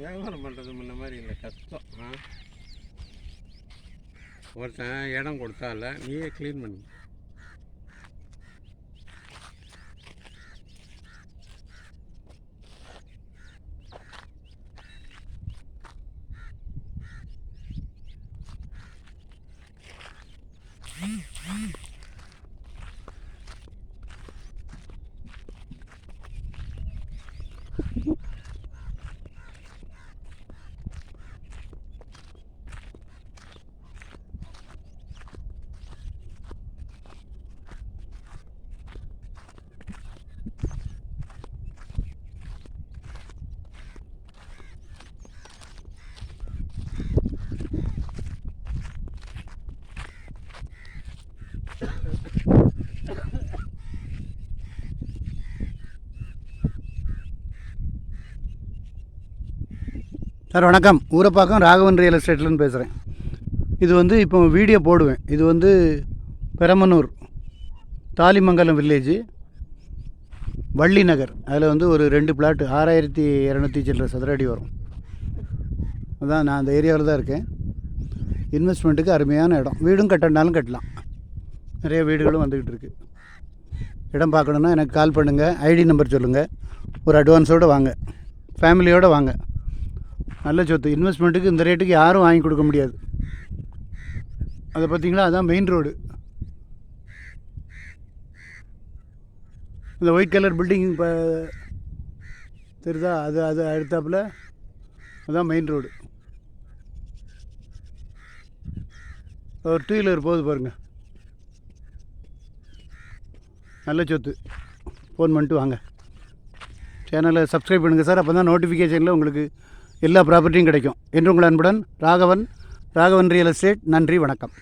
வியாபாரம் பண்ணுறது முன்ன மாதிரி இல்லை, கஷ்டம். ஒருத்தன் இடம் கொடுத்தால நீயே க்ளீன் பண்ணி. சார் வணக்கம். ஊரப்பாக்கம் ராகவன் ரியல் எஸ்டேட்லேருந்து பேசுகிறேன். இது வந்து இப்போ வீடியோ போடுவேன். இது வந்து பெரமனூர் தாலிமங்கலம் வில்லேஜு வள்ளி நகர். அதில் வந்து ஒரு 2 பிளாட்டு 6200 சில்லற சதுர அடி வரும். அதான் நான் அந்த ஏரியாவில் தான் இருக்கேன். இன்வெஸ்ட்மெண்ட்டுக்கு அருமையான இடம். வீடும் கட்டினாலும் கட்டலாம். நிறைய வீடுகளும் வந்துக்கிட்டு இருக்குது. இடம் பார்க்கணுன்னா எனக்கு கால் பண்ணுங்கள். ஐடி நம்பர் சொல்லுங்கள். ஒரு அட்வான்ஸோடு வாங்க, ஃபேமிலியோடு வாங்க. நல்ல சொத்து. இன்வெஸ்ட்மெண்ட்டுக்கு இந்த ரேட்டுக்கு யாரும் வாங்கி கொடுக்க முடியாது. அதை பார்த்தீங்களா, அதுதான் மெயின் ரோடு. இந்த ஒயிட் கலர் பில்டிங் இப்போ தெரியுதா, அது அடுத்தாப்பில் அதுதான் மெயின் ரோடு. ஒரு 2 வீலர் போகுது பாருங்கள். நல்ல சொத்து. ஃபோன் பண்ணிட்டு வாங்க. சேனலை சப்ஸ்கிரைப் பண்ணுங்கள் சார். அப்போ தான் நோட்டிஃபிகேஷனில் உங்களுக்கு எல்லா ப்ராப்பர்ட்டியும் கிடைக்கும். என்று உங்கள் அன்புடன் ராகவன் ரியல் எஸ்டேட். நன்றி, வணக்கம்.